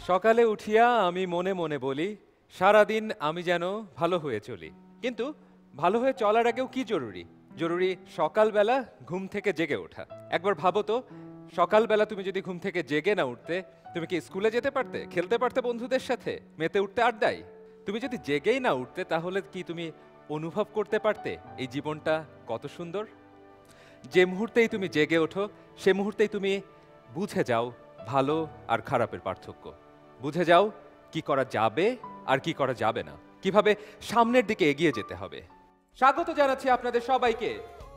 সকালে উঠিয়া আমি মনে মনে বলি সারাদিন আমি যেন ভালো হয়ে চলি। কিন্তু ভালো হয়ে চলার আগেও কি জরুরি? জরুরি সকালবেলা ঘুম থেকে জেগে ওঠা। একবার ভাবো তো, সকালবেলা তুমি যদি ঘুম থেকে জেগে না উঠতে, তুমি কি স্কুলে যেতে পারতে, খেলতে পারতে বন্ধুদের সাথে, মেতে উঠতে আড্ডায়? তুমি যদি জেগেই না উঠতে, তাহলে কি তুমি অনুভব করতে পারতে এই জীবনটা কত সুন্দর? যে মুহূর্তেই তুমি জেগে ওঠো, সে মুহূর্তেই তুমি বুঝে যাও ভালো আর খারাপের পার্থক্য। বুঝে যাও কি করা যাবে আর কি করা যাবে না, কিভাবে সামনের দিকে এগিয়ে যেতে হবে। স্বাগত জানাচ্ছি আপনাদের সবাইকে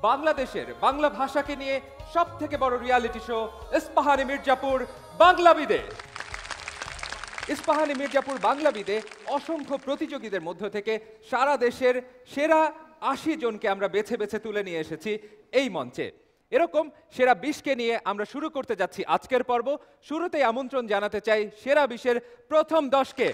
বাংলাদেশের বাংলা ভাষাকে নিয়ে সবথেকে বড় রিয়ালিটি শো ইস্পাহানি মির্জাপুর বাংলাবিদে। ইস্পাহানি মির্জাপুর বাংলাবিদে অসংখ্য প্রতিযোগীদের মধ্য থেকে সারা দেশের সেরা ৮০ জনকে আমরা বেছে বেছে তুলে নিয়ে এসেছি এই মঞ্চে। এরকম সেরা ২০কে নিয়ে আমরা শুরু করতে যাচ্ছি আজকের পর্ব। শুরুতেই আমন্ত্রণ জানাতে চাই সেরা ২০-এর প্রথম ১০কে।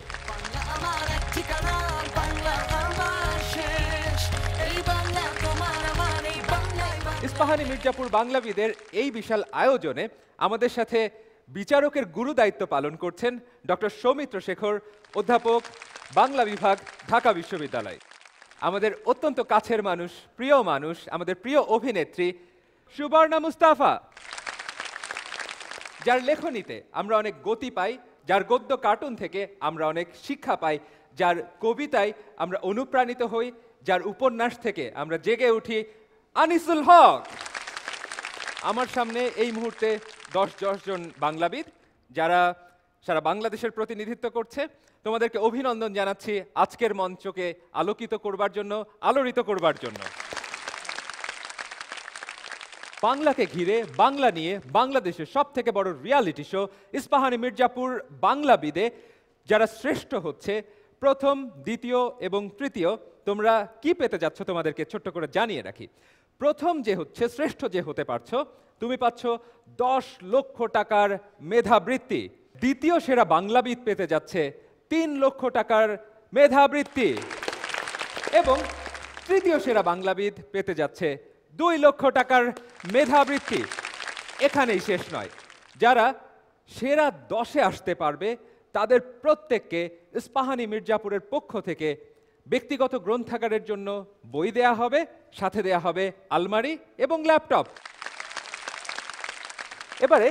ইস্পাহানি মির্জাপুর বাংলাবিদের এই বিশাল আয়োজনে আমাদের সাথে বিচারকের গুরু দায়িত্ব পালন করছেন ডক্টর সৌমিত্র শেখর, অধ্যাপক, বাংলা বিভাগ, ঢাকা বিশ্ববিদ্যালয়। আমাদের অত্যন্ত কাছের মানুষ, প্রিয় মানুষ, আমাদের প্রিয় অভিনেত্রী সুবর্ণা মুস্তাফা, যার লেখনীতে আমরা অনেক গতি পাই, যার গদ্য কার্টুন থেকে আমরা অনেক শিক্ষা পাই, যার কবিতায় আমরা অনুপ্রাণিত হই, যার উপন্যাস থেকে আমরা জেগে উঠি, আনিসুল হক। আমার সামনে এই মুহূর্তে ১০ জন বাংলাবিদ যারা সারা বাংলাদেশের প্রতিনিধিত্ব করছে। তোমাদেরকে অভিনন্দন জানাচ্ছি আজকের মঞ্চকে আলোকিত করবার জন্য, আলোড়িত করবার জন্য। বাংলাকে ঘিরে, বাংলা নিয়ে বাংলাদেশের সবথেকে বড় রিয়ালিটি শো ইস্পাহানি মির্জাপুর বাংলাবিদে যারা শ্রেষ্ঠ হচ্ছে প্রথম, দ্বিতীয় এবং তৃতীয়, তোমরা কি পেতে যাচ্ছ তোমাদেরকে ছোট্ট করে জানিয়ে রাখি। প্রথম যে হচ্ছে, শ্রেষ্ঠ যে হতে পারছো, তুমি পাচ্ছ ১০ লক্ষ টাকার মেধাবৃত্তি। দ্বিতীয় সেরা বাংলাবিদ পেতে যাচ্ছে ৩ লক্ষ টাকার মেধাবৃত্তি এবং তৃতীয় সেরা বাংলাবিদ পেতে যাচ্ছে ২ লক্ষ টাকার মেধাবৃত্তি। এখানেই শেষ নয়, যারা সেরা ১০-এ আসতে পারবে তাদের প্রত্যেককে ইস্পাহানি মির্জাপুরের পক্ষ থেকে ব্যক্তিগত গ্রন্থাগারের জন্য বই দেয়া হবে, সাথে দেয়া হবে আলমারি এবং ল্যাপটপ। এবারে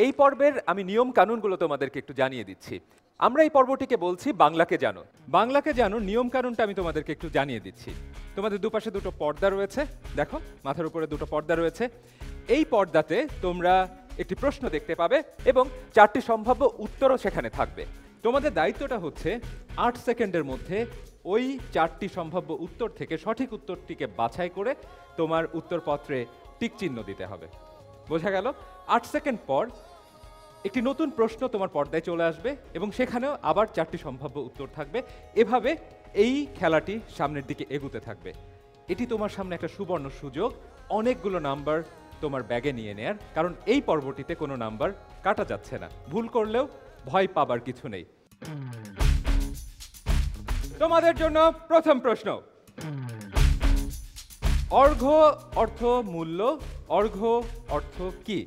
এই পর্বের আমি নিয়ম কানুনগুলো তোমাদেরকে একটু জানিয়ে দিচ্ছি। আমরা এই পর্বটিকে বলছি বাংলাকে জানো। বাংলাকে জানো নিয়ম কানুনটা আমি তোমাদেরকে একটু জানিয়ে দিচ্ছি। তোমাদের দুপাশে দুটো পর্দা রয়েছে, দেখো মাথার উপরে দুটো পর্দা রয়েছে। এই পর্দাতে তোমরা একটি প্রশ্ন দেখতে পাবে এবং 4টি সম্ভাব্য উত্তরও সেখানে থাকবে। তোমাদের দায়িত্বটা হচ্ছে 8 সেকেন্ডের মধ্যে ওই 4টি সম্ভাব্য উত্তর থেকে সঠিক উত্তরটিকে বাছাই করে তোমার উত্তরপত্রে টিক চিহ্ন দিতে হবে। বোঝা গেল? 8 সেকেন্ড পর একটি নতুন প্রশ্ন তোমার পর্দায় চলে আসবে এবং সেখানেও আবার 4টি সম্ভাব্য উত্তর থাকবে। এভাবে এই খেলাটি সামনের দিকে এগুতে থাকবে। এটি তোমার সামনে একটা সুবর্ণ সুযোগ অনেকগুলো নাম্বার তোমার ব্যাগে নিয়ে নেয়ার, কারণ এই পর্বটিতে কোনো নাম্বার কাটা যাচ্ছে না। ভুল করলেও ভয় পাবার কিছু নেই। তোমাদের জন্য প্রথম প্রশ্ন, অর্ঘ্য অর্থ মূল্য, অর্ঘ্য অর্থ কি?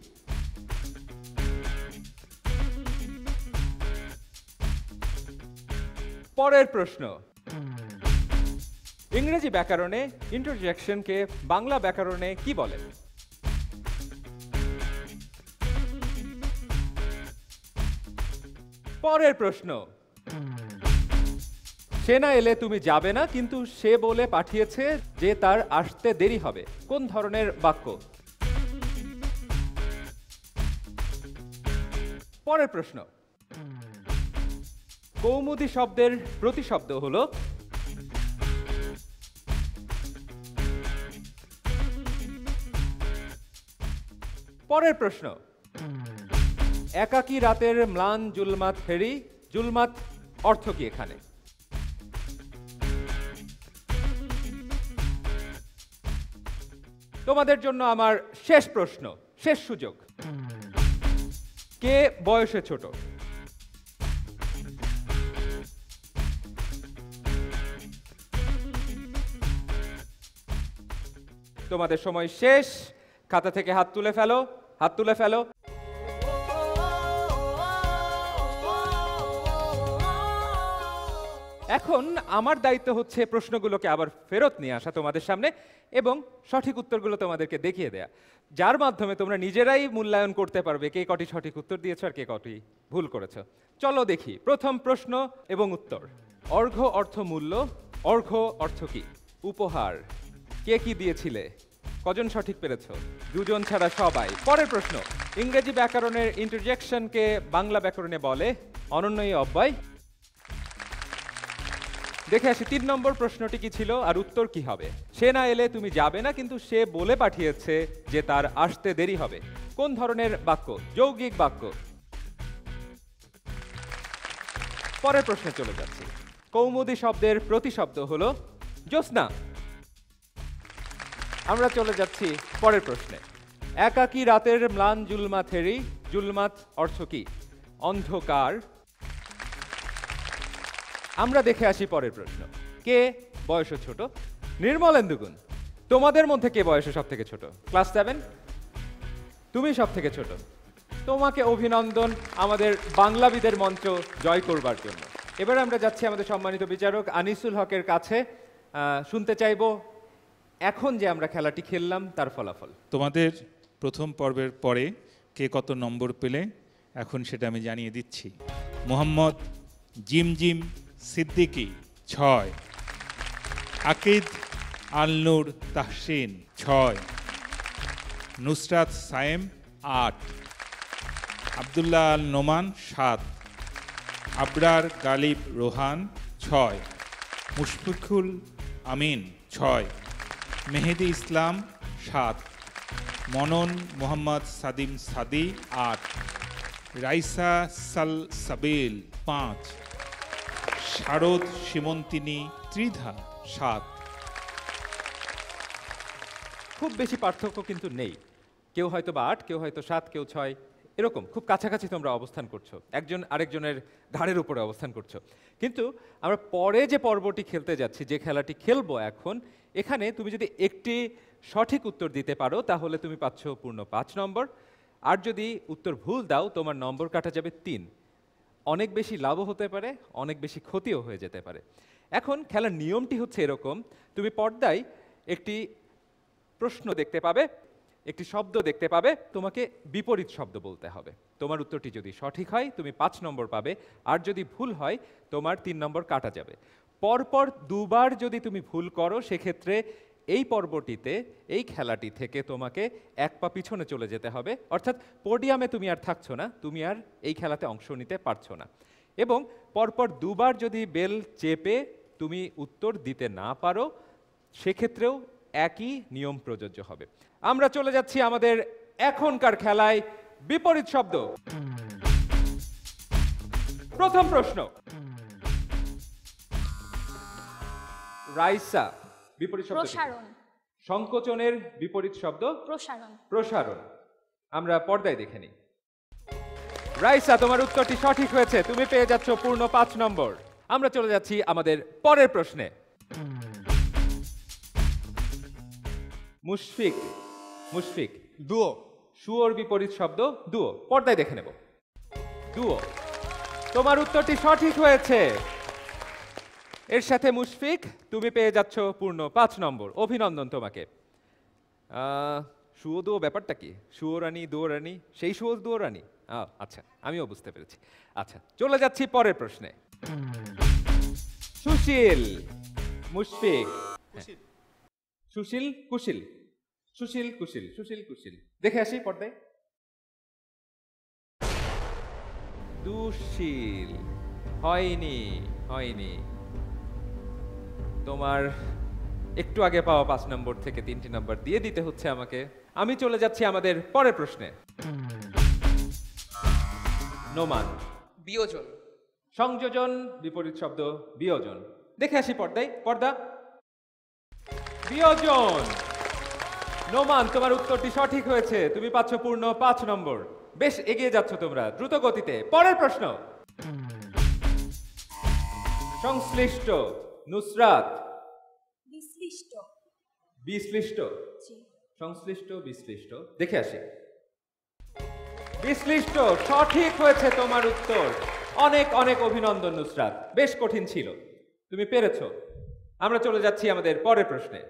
পরের প্রশ্ন, ইংরেজি ব্যাকরণে ইন্টারজেকশনকে বাংলা ব্যাকরণে কি বলে? পরের প্রশ্ন, সে না এলে তুমি যাবে না, কিন্তু সে বলে পাঠিয়েছে যে তার আসতে দেরি হবে, কোন ধরনের বাক্য? পরের প্রশ্ন, কৌমুদী শব্দের প্রতিশব্দ হলো? পরের প্রশ্ন, একাকী রাতের ম্লান জুলমাত ফেরি, জুলমাত অর্থ কি এখানে? তোমাদের জন্য আমার শেষ প্রশ্ন, শেষ সুযোগ, কে বয়সে ছোট? তোমাদের সময় শেষ। খাতা থেকে হাত তুলে ফেলো, হাত তুলে ফেলো। এখন আমার দায়িত্ব হচ্ছে প্রশ্নগুলোকে আবার ফেরত নিয়ে আসা তোমাদের সামনে এবং সঠিক উত্তরগুলো তোমাদেরকে দেখিয়ে দেয়া, যার মাধ্যমে তোমরা নিজেরাই মূল্যায়ন করতে পারবে কে কটি সঠিক উত্তর দিয়েছো আর কে কটি ভুল করেছো। চলো দেখি প্রথম প্রশ্ন এবং উত্তর। অর্ঘ্য অর্থ মূল্য, অর্ঘ্য অর্থ কি? উপহার। কে কি দিয়েছিলে? কজন সঠিক পেরেছো? দুজন ছাড়া সবাই। পরের প্রশ্ন, ইংরেজি ব্যাকরণের ইন্টারজেকশনকে বাংলা ব্যাকরণে বলে অনন্যই অব্যয়। দেখে আসি 3 নম্বর প্রশ্নটি কি ছিল আর উত্তর কি হবে। সে না এলে তুমি যাবে না, কিন্তু সে বলে পাঠিয়েছে যে তার আসতে দেরি হবে। কোন ধরনের বাক্য? যৌগিক বাক্য। পরের প্রশ্নে চলে যাচ্ছি। কৌমুদী শব্দের প্রতিশব্দ হলো জ্যোৎস্না। আমরা চলে যাচ্ছি পরের প্রশ্নে। একাকী রাতের ম্লান জুলমা থেরি, জুলমাত অর্থ কি? অন্ধকার। আমরা দেখে আসি পরের প্রশ্ন। কে বয়সে ছোট? নির্মলেন্দু গুণ। তোমাদের মধ্যে কে বয়সে সব থেকে ছোট? ক্লাস 7? তুমি সব থেকে ছোট। তোমাকে অভিনন্দন আমাদের বাংলাবিদের মঞ্চ জয় করবার জন্য। এবার আমরা যাচ্ছি আমাদের সম্মানিত বিচারক আনিসুল হকের কাছে। শুনতে চাইবো এখন যে আমরা খেলাটি খেললাম তার ফলাফল। তোমাদের প্রথম পর্বের পরে কে কত নম্বর পেলে এখন সেটা আমি জানিয়ে দিচ্ছি। মোহাম্মদ জিমজিম সিদ্দিকী 6, আকিদ আলনুর তাহসিন 6, নুসরাত সায়েম 8, আবদুল্লাহ আল নোমান 7, আবরার গালিব রোহান 6, মুশফিকুল আমিন 6, মেহেদি ইসলাম 7, মনন মোহাম্মদ সাদিম সাদি 8, রাইসা সাল সাবিল 5, শারদ সীমন্তিনী ত্রিধা 7। খুব বেশি পার্থক্য কিন্তু নেই। কেউ হয়তো বা 8, কেউ হয়তো 7, কেউ 6, এরকম খুব কাছাকাছি তোমরা অবস্থান করছো, একজন আরেকজনের ঘাড়ের উপরে অবস্থান করছো। কিন্তু আমরা পরে যে পর্বটি খেলতে যাচ্ছি, যে খেলাটি খেলবো এখন, এখানে তুমি যদি একটি সঠিক উত্তর দিতে পারো তাহলে তুমি পাচ্ছ পূর্ণ 5 নম্বর, আর যদি উত্তর ভুল দাও তোমার নম্বর কাটা যাবে 3। অনেক বেশি লাভও হতে পারে, অনেক বেশি ক্ষতিও হয়ে যেতে পারে। এখন খেলার নিয়মটি হচ্ছে এরকম, তুমি পর্দায় একটি প্রশ্ন দেখতে পাবে, একটি শব্দ দেখতে পাবে, তোমাকে বিপরীত শব্দ বলতে হবে। তোমার উত্তরটি যদি সঠিক হয় তুমি 5 নম্বর পাবে, আর যদি ভুল হয় তোমার 3 নম্বর কাটা যাবে। পরপর দুবার যদি তুমি ভুল করো সেক্ষেত্রে এই পর্বটিতে, এই খেলাটি থেকে তোমাকে 1 পা পিছনে চলে যেতে হবে, অর্থাৎ পোডিয়ামে তুমি আর থাকছো না, তুমি আর এই খেলাতে অংশ নিতে পারছো না। এবং পরপর দুবার যদি বেল চেপে তুমি উত্তর দিতে না পারো সেক্ষেত্রেও একই নিয়ম প্রযোজ্য হবে। আমরা চলে যাচ্ছি আমাদের এখনকার খেলায়, বিপরীত শব্দ। প্রথম প্রশ্ন, রাইসা বিপরীত শব্দ কি? প্রসারণ। সংকোচনের বিপরীত শব্দ প্রসারণ। প্রসারণ। আমরা পর্দায় দেখে নিই। রাইসা, তোমার উত্তরটি সঠিক হয়েছে, তুমি পেয়ে যাচ্ছ পূর্ণ 5 নম্বর। আমরা চলে যাচ্ছি আমাদের পরের প্রশ্নে। মুশফিক, মুশফিক দুও। শুয়োর বিপরীত শব্দ দুও। পর্দায় দেখে নেব। দুও, তোমার উত্তরটি সঠিক হয়েছে। এর সাথে মুশফিক তুমি পেয়ে যাচ্ছ পূর্ণ 5 নম্বর। অভিনন্দন তোমাকে। শুয়ো দুয়ো ব্যাপারটা কি? শুয়ো রানী দুয়ো রানী, সেই শুয়ো দুয়ো রানী? আচ্ছা, আমিও বুঝতে পেরেছি। আচ্ছা, চলে যাচ্ছি পরের প্রশ্নে। সুশীল, মুশফিক, সুশীল কুশীল, সুশীল কুশীল, সুশীল কুশীল। দেখে আসি পর্দায়। দুশীল হয়নি, হয়নি। তোমার একটু আগে পাওয়া 5 নম্বর থেকে 3টি নম্বর দিয়ে দিতে হচ্ছে আমাকে। আমি চলে যাচ্ছি আমাদের পরের প্রশ্নে। নোমান, বিয়োজন। সংযোজন বিপরীত শব্দ বিয়োজন। দেখে আসি পর্দায়। পর্দা। বিয়োজন। নোমান, তোমার উত্তরটি সঠিক হয়েছে, তুমি পাচ্ছ পূর্ণ 5 নম্বর। বেশ এগিয়ে যাচ্ছ তোমরা দ্রুত গতিতে। পরের প্রশ্ন। সংশ্লিষ্ট, নুসরাত। বিশ্লিষ্ট। বিশ্লিষ্ট, জি। সংশ্লিষ্ট বিশ্লিষ্ট। দেখে আসি। বিশ্লিষ্ট সঠিক হয়েছে তোমার উত্তর। অনেক অনেক অভিনন্দন নুসরাত, বেশ কঠিন ছিল। তুমি পেরেছো। আমরা চলে যাচ্ছি আমাদের পরের প্রশ্নে।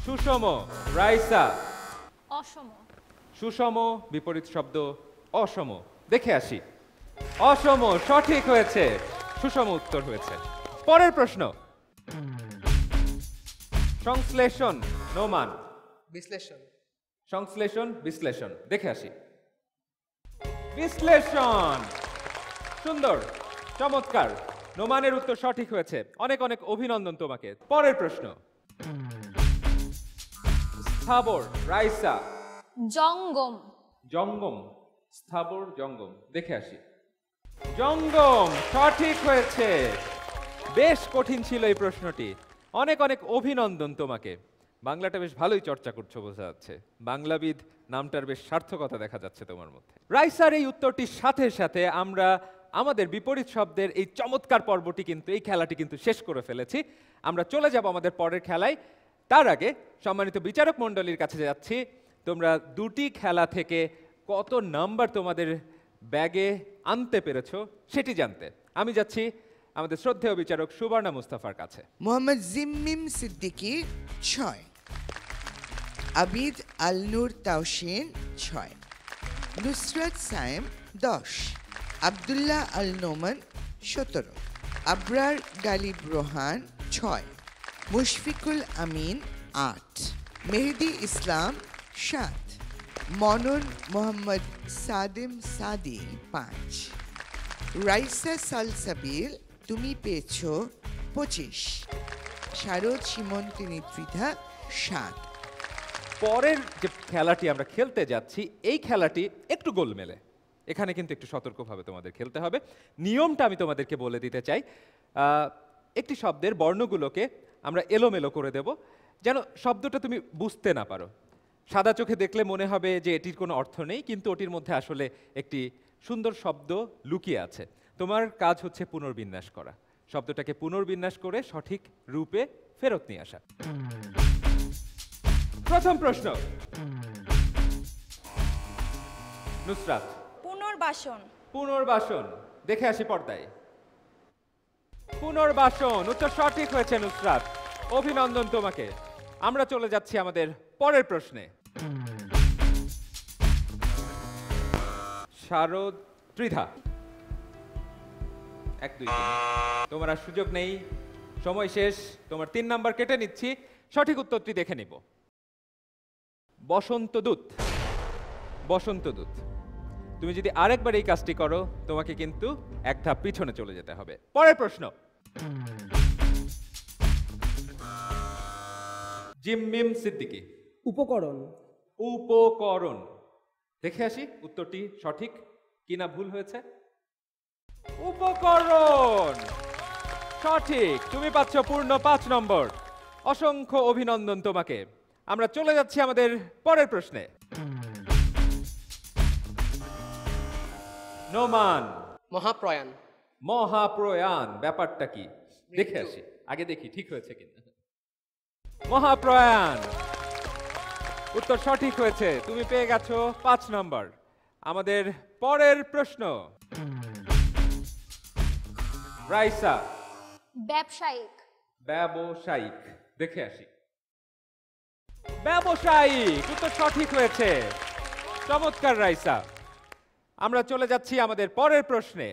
সুষম, রাইসা। অসম। সুষম বিপরীত শব্দ অসম। দেখে আসি। অসম সঠিক হয়েছে, সুষম উত্তর হয়েছে। পরের প্রশ্ন। সংশ্লেষণ, নোমান। বিশ্লেষণ। সংশ্লেষণ, বিশ্লেষণ। দেখে আসি। বিশ্লেষণ, সুন্দর, চমৎকার। নোমানের উত্তর সঠিক হয়েছে, অনেক অনেক অভিনন্দন তোমাকে। পরের প্রশ্ন। স্থাবর, রাইসা। জঙ্গম। জঙ্গম, স্থাবর, জঙ্গম। দেখে আসি। জঙ্গম সঠিক হয়েছে। বেশ কঠিন ছিল এই প্রশ্নটি, অনেক অনেক অভিনন্দন তোমাকে। বাংলাটা বেশ ভালোই চর্চা করছো বোঝা যাচ্ছে। বাংলাবিদ নামটার বেশ সার্থকতা দেখা যাচ্ছে তোমার মধ্যে। রাইসার এই উত্তরটির সাথে সাথে আমরা আমাদের বিপরীত শব্দের এই চমৎকার পর্বটি কিন্তু, এই খেলাটি কিন্তু শেষ করে ফেলেছি। আমরা চলে যাব আমাদের পরের খেলায়। তার আগে সম্মানিত বিচারক মণ্ডলীর কাছে যাচ্ছি। তোমরা দুটি খেলা থেকে কত নাম্বার তোমাদের ব্যাগে আনতে পেরেছো সেটি জানতে আমি যাচ্ছি আমাদের শ্রদ্ধেয় বিচারক সুবর্ণা মুস্তাফার কাছে। মোহাম্মদ জিম্মিম সিদ্দিকী 6, আবিদ আল নূর তাওশিন 6, নুসরাত সায়েম 10, আব্দুল্লাহ আল নোমান 17, আবরার গালিব রোহান 6, মুশফিকুল আমিন 8, মেহেদি ইসলাম 7, মনন মোহাম্মদ সাদিম সাদি 5, রাইসা সালসাবিল তুমি পেয়েছো 25, শারদ সীমন্তিনী ত্রিধা 7। পরের যে খেলাটি আমরা খেলতে যাচ্ছি এই খেলাটি একটু গোলমেলে, এখানে কিন্তু একটু সতর্কভাবে তোমাদের খেলতে হবে। নিয়মটা আমি তোমাদেরকে বলে দিতে চাই। একটি শব্দের বর্ণগুলোকে আমরা এলোমেলো করে দেব যেন শব্দটা তুমি বুঝতে না পারো। সাদা চোখে দেখলে মনে হবে যে এটির কোনো অর্থ নেই, কিন্তু ওটির মধ্যে আসলে একটি সুন্দর শব্দ লুকিয়ে আছে। তোমার কাজ হচ্ছে পুনর্বিন্যাস করা, শব্দটাকে পুনর্বিন্যাস করে সঠিক রূপে ফেরত নিয়ে আসা। প্রথম প্রশ্ন, নুসরাত। পুনর্বাসন। পুনর্বাসন, দেখে আসি পর্দায়। পুনর্বাসন, উত্তর সঠিক হয়েছে নুসরাত, অভিনন্দন তোমাকে। আমরা চলে যাচ্ছি আমাদের পরের প্রশ্নে। শারদ ত্রিধা, 1 2 3, তোমার আর সুযোগ নেই, সময় শেষ। তোমার 3 নাম্বার কেটে নিচ্ছি, সঠিক উত্তরটি দেখে নিব। বসন্ত দূত। বসন্ত দূত, তুমি যদি আরেকবার এই কাজটি করো তোমাকে কিন্তু এক ধাপ পিছনে চলে যেতে হবে। পরের প্রশ্ন। জিম্মিম সিদ্দিকী। উপকরণ। উপকরণ, দেখে আসি উত্তরটি সঠিক কিনা ভুল হয়েছে। উপকরণ সঠিক, তুমি পাচ্ছ পূর্ণ 5 নম্বর। অসংখ্য অভিনন্দন তোমাকে। আমরা চলে যাচ্ছি আমাদের পরের প্রশ্নে। নোমান। মহাপ্রয়াণ। মহাপ্রয়াণ, ব্যাপারটা কি দেখে আসি, আগে দেখি ঠিক হয়েছে কিনা। মহাপ্রয়াণ, উত্তর সঠিক হয়েছে, তুমি পেয়ে গেছো 5 নম্বর। আমাদের পরের প্রশ্ন। রাইসা। ব্যবসায়িক। ব্যবসায়িক, দেখে আসি। ব্যবসায়িক, উত্তর সঠিক হয়েছে, চমৎকার রাইসা। আমরা চলে যাচ্ছি আমাদের পরের প্রশ্নে।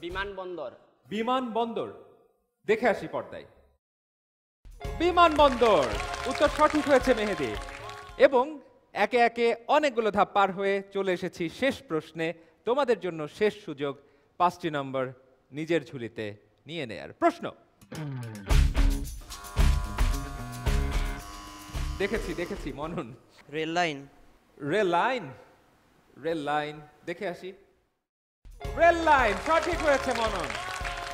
বিমানবন্দর। বিমানবন্দর, দেখে আসি পর্দায়। বিমানবন্দর, উত্তর সঠিক হয়েছে মেহেদি। এবং একে একে অনেকগুলো ধাপ পার হয়ে চলে এসেছি শেষ প্রশ্নে। তোমাদের জন্য শেষ সুযোগ 5টি নম্বর নিজের ঝুলিতে নিয়ে নেয়ার। প্রশ্ন। দেখেছি মনন। Rail line. Rail line. Rail line, দেখে আসি। রেল লাইন, সঠিক হয়েছে মনন,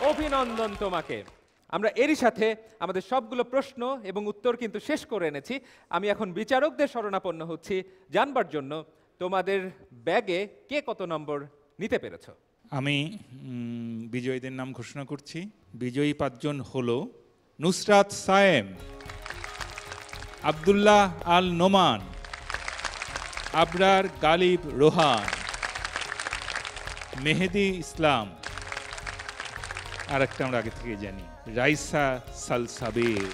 অভিনন্দন তোমাকে। আমরা এরই সাথে আমাদের সবগুলো প্রশ্ন এবং উত্তর কিন্তু শেষ করে এনেছি। আমি এখন বিচারকদের শরণাপন্ন হচ্ছি জানবার জন্য তোমাদের ব্যাগে কে কত নম্বর নিতে পেরেছো। আমি বিজয়ীদের নাম ঘোষণা করছি। বিজয়ী 5 জন হলো নুসরাত সায়েম, আব্দুল্লাহ আল নোমান, আবরার গালিব রোহান, মেহেদি ইসলাম, আর একটা আমরা আগে থেকে জানি, রাইসা সালসাবির।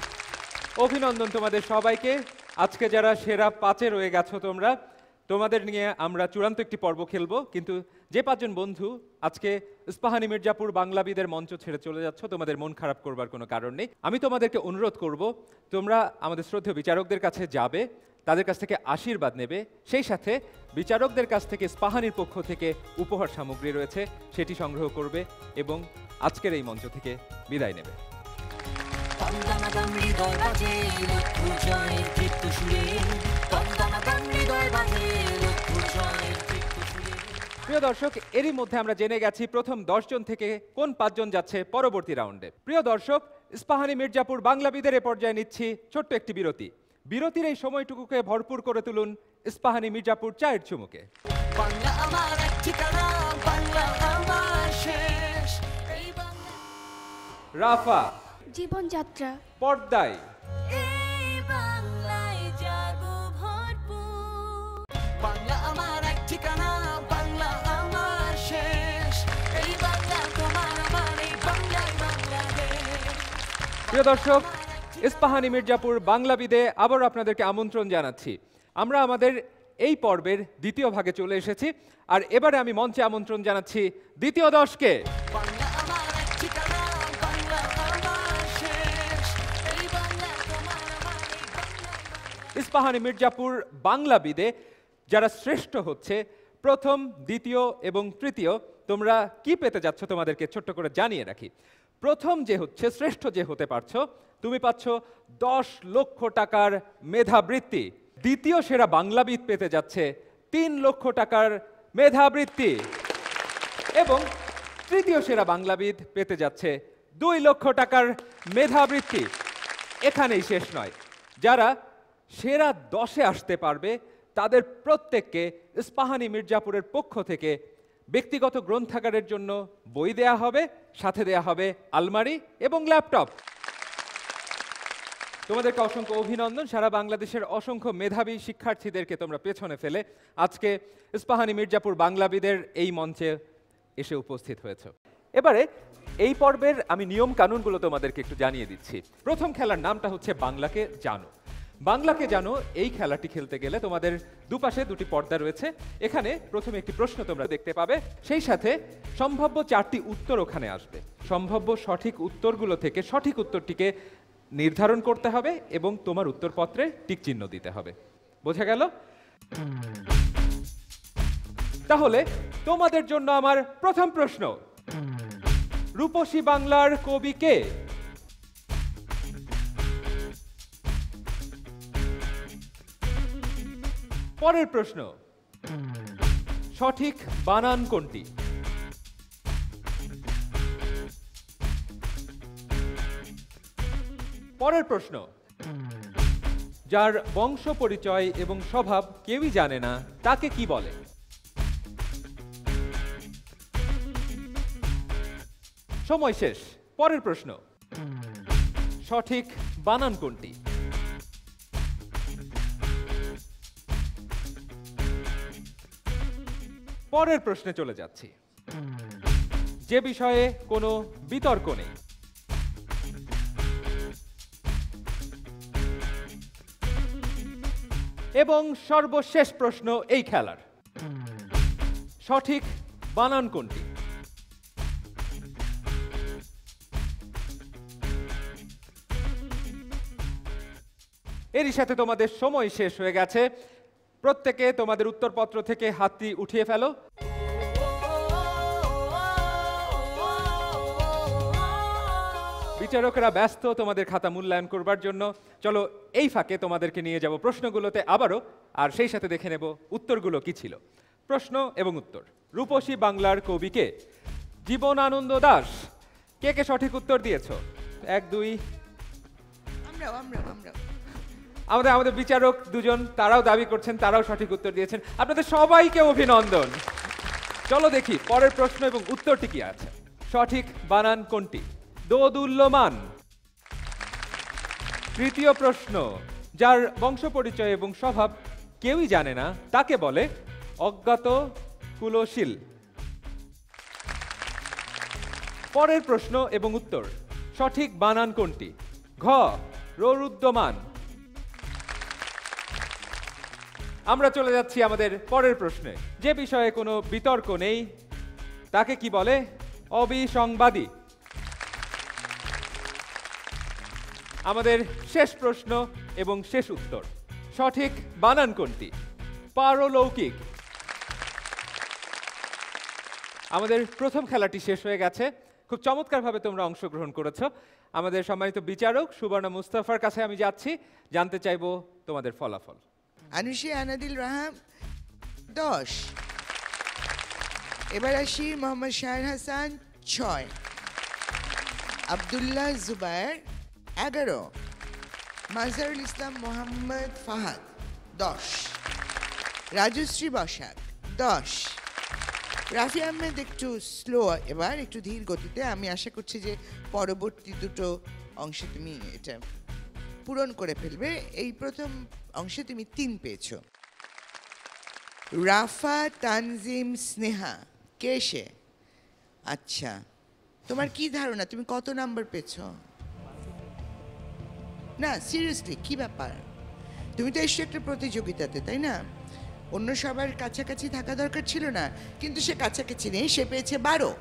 অভিনন্দন তোমাদের সবাইকে। আজকে যারা সেরা 5-এ রয়ে গেছো তোমরা, তোমাদের নিয়ে আমরা চূড়ান্ত একটি পর্ব খেলবো, কিন্তু যে 5 জন বন্ধু আজকে ইস্পাহানি মির্জাপুর বাংলাবিদের মঞ্চ ছেড়ে চলে যাচ্ছ, তোমাদের মন খারাপ করবার কোনো কারণ নেই। আমি তোমাদেরকে অনুরোধ করব, তোমরা আমাদের শ্রদ্ধেয় বিচারকদের কাছে যাবে, তাদের কাছ থেকে আশীর্বাদ নেবে, সেই সাথে বিচারকদের কাছ থেকে ইস্পাহানির পক্ষ থেকে উপহার সামগ্রী রয়েছে সেটি সংগ্রহ করবে এবং আজকের এই মঞ্চ থেকে বিদায় নেবে। প্রিয় দর্শক, এরই মধ্যে আমরা জেনে গেছি প্রথম 10 জন থেকে কোন 5 জন যাচ্ছে পরবর্তী রাউন্ডে। প্রিয় দর্শক, ইস্পাহানি মির্জাপুর বাংলাবিদের এ পর্যায়ে নিচ্ছি ছোট্ট একটি বিরতি। বিরতির এই সময়টুকুকে ভরপুর করে তুলুন ইস্পাহানি মির্জাপুর চায়ের চুমুকে। রাফা জীবনযাত্রা পর্দায়, প্রিয় দর্শক, ইস্পাহানি মির্জাপুর বাংলাবিদে আবার আপনাদেরকে আমন্ত্রণ জানাচ্ছি। আমরা আমাদের এই পর্বের দ্বিতীয় ভাগে চলে এসেছি, আর এবারে আমি মঞ্চে আমন্ত্রণ জানাচ্ছি দ্বিতীয় 10কে। ইস্পাহানি মির্জাপুর বাংলাবিদে যারা শ্রেষ্ঠ হচ্ছে, প্রথম, দ্বিতীয় এবং তৃতীয়, তোমরা কি পেতে যাচ্ছ তোমাদেরকে ছোট্ট করে জানিয়ে রাখি। প্রথম যে হচ্ছে, শ্রেষ্ঠ যে হতে পারছো, তুমি পাচ্ছ 10 লক্ষ টাকার মেধাবৃত্তি। দ্বিতীয় সেরা বাংলাবিদ পেতে যাচ্ছে 3 লক্ষ টাকার মেধাবৃত্তি এবং তৃতীয় সেরা বাংলাবিদ পেতে যাচ্ছে 2 লক্ষ টাকার মেধাবৃত্তি। এখানেই শেষ নয়, যারা সেরা 10-এ আসতে পারবে তাদের প্রত্যেককে ইস্পাহানি মির্জাপুরের পক্ষ থেকে ব্যক্তিগত গ্রন্থাগারের জন্য বই দেয়া হবে, সাথে দেয়া হবে আলমারি এবং ল্যাপটপ। তোমাদেরকে অসংখ্য অভিনন্দন। সারা বাংলাদেশের অসংখ্য মেধাবী শিক্ষার্থীদেরকে তোমরা পেছনে ফেলে আজকে ইস্পাহানি মির্জাপুর বাংলাবিদের এই মঞ্চে এসে উপস্থিত হয়েছে। এবারে এই পর্বের আমি নিয়ম কানুনগুলো তোমাদেরকে একটু জানিয়ে দিচ্ছি। প্রথম খেলার নামটা হচ্ছে বাংলাকে জানো। বাংলাকে জানো এই খেলাটি খেলতে গেলে তোমাদের দুপাশে 2টি পর্দা রয়েছে। এখানে প্রথমে একটি প্রশ্ন তোমরা দেখতে পাবে, সেই সাথে সম্ভাব্য 4টি উত্তর ওখানে আসবে। সম্ভাব্য সঠিক উত্তরগুলো থেকে সঠিক উত্তরটিকে নির্ধারণ করতে হবে এবং তোমার উত্তরপত্রে টিক চিহ্ন দিতে হবে। বোঝা গেল? তাহলে তোমাদের জন্য আমার প্রথম প্রশ্ন, রূপসী বাংলার কবি কে? পরের প্রশ্ন, সঠিক বানান কোনটি? পরের প্রশ্ন, যার বংশ পরিচয় এবং স্বভাব কেউই জানে না তাকে কি বলে? সময় শেষ। পরের প্রশ্ন, সঠিক বানান কোনটি? পরের প্রশ্নে চলে যাচ্ছি, যে বিষয়ে কোনো বিতর্ক নেই। এবং সর্বশেষ প্রশ্ন এই খেলার, সঠিক বানান কোনটি? এরই সাথে তোমাদের সময় শেষ হয়ে গেছে। প্রত্যেকে তোমাদের উত্তরপত্র থেকে হাতটি উঠিয়ে ফেলো। বিচারকরা ব্যস্ত তোমাদের খাতা মূল্যায়ন করবার জন্য। চলো এই ফাঁকে তোমাদেরকে নিয়ে যাব প্রশ্নগুলোতে আবারও, আর সেই সাথে দেখে নেব উত্তরগুলো কি ছিল। প্রশ্ন এবং উত্তর, রূপসী বাংলার কবি কে? জীবনানন্দ দাশ। কে কে সঠিক উত্তর দিয়েছো? 1 2। আমাদের বিচারক 2 জন, তারাও দাবি করছেন তারাও সঠিক উত্তর দিয়েছেন। আপনাদের সবাইকে অভিনন্দন। চলো দেখি পরের প্রশ্ন এবং উত্তরটি কি আছে। সঠিক বানান কোনটি? দোদুল্যমান। তৃতীয় প্রশ্ন, যার বংশ পরিচয় এবং স্বভাব কেউই জানে না তাকে বলে অজ্ঞাত কুলশীল। পরের প্রশ্ন এবং উত্তর সঠিক বানান কোনটি? ঘ রোরুদ্যমান। আমরা চলে যাচ্ছি আমাদের পরের প্রশ্নে। যে বিষয়ে কোনো বিতর্ক নেই তাকে কি বলে? অবিসংবাদী। আমাদের শেষ প্রশ্ন এবং শেষ উত্তর সঠিক বানান কোনটি? পারলৌকিক। আমাদের প্রথম খেলাটি শেষ হয়ে গেছে। খুব চমৎকারভাবে তোমরা অংশগ্রহণ করেছো। আমাদের সম্মানিত বিচারক সুবর্ণা মুস্তাফার কাছে আমি যাচ্ছি, জানতে চাইবো তোমাদের ফলাফল। আনুশি আনাদিল রাহাম 10। এবার আসি মোহাম্মদ শাহের হাসান 6, আব্দুল্লাহ জুবায়ের 11, মাজহারুল ইসলাম মোহাম্মদ ফাহাদ 10, রাজশ্রী বসাক 10, রাফি আহমেদ একটু স্লো, এবার একটু ধীর গতিতে। আমি আশা করছি যে পরবর্তী দুটো অংশে তুমি এটা পূরণ করে ফেলবে। এই প্রথম অংশে তুমি 3 পেয়েছো। রাফা তানজিম স্নেহা কে সে? আচ্ছা, তোমার কি ধারণা তুমি কত নাম্বার পেয়েছো? না সিরিয়াসলি কি ব্যাপার? তুমি তো এসছো একটা প্রতিযোগিতাতে, তাই না? অন্য সবার কাছাকাছি থাকা দরকার ছিল না, কিন্তু সে কাছাকাছি নেই, সে পেয়েছে 12।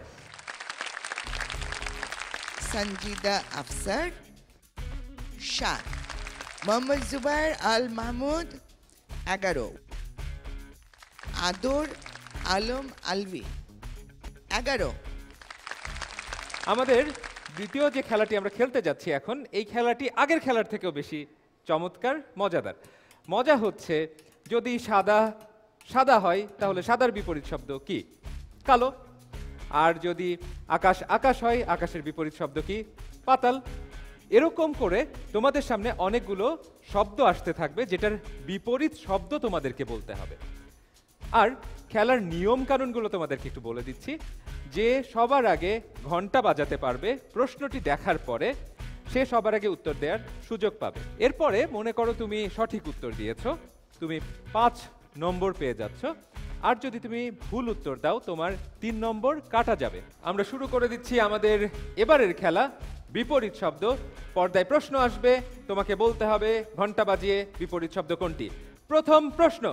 সঞ্জিদা আফসার 7, মোহাম্মদ জুবায়ের আল মাহমুদ 11, আদর আলম আলভি 11। আমাদের দ্বিতীয় যে খেলাটি আমরা খেলতে যাচ্ছি এখন, এই খেলাটি আগের খেলার থেকেও বেশি চমৎকার, মজাদার। মজা হচ্ছে যদি সাদা সাদা হয় তাহলে সাদার বিপরীত শব্দ কি? কালো। আর যদি আকাশ আকাশ হয়, আকাশের বিপরীত শব্দ কি? পাতাল। এরকম করে তোমাদের সামনে অনেকগুলো শব্দ আসতে থাকবে, যেটার বিপরীত শব্দ তোমাদেরকে বলতে হবে। আর খেলার নিয়ম কানুনগুলো তোমাদেরকে একটু বলে দিচ্ছি। যে সবার আগে ঘন্টা বাজাতে পারবে প্রশ্নটি দেখার পরে, সে সবার আগে উত্তর দেওয়ার সুযোগ পাবে। এরপরে মনে করো তুমি সঠিক উত্তর দিয়েছো, তুমি 5 নম্বর পেয়ে যাচ্ছ। আর যদি তুমি ভুল উত্তর দাও, তোমার 3 নম্বর কাটা যাবে। আমরা শুরু করে দিচ্ছি আমাদের এবারের খেলা, বিপরীত শব্দ। পর্দায় প্রশ্ন আসবে, তোমাকে বলতে হবে ঘন্টা বাজিয়ে বিপরীত শব্দ কোনটি। প্রথম প্রশ্ন।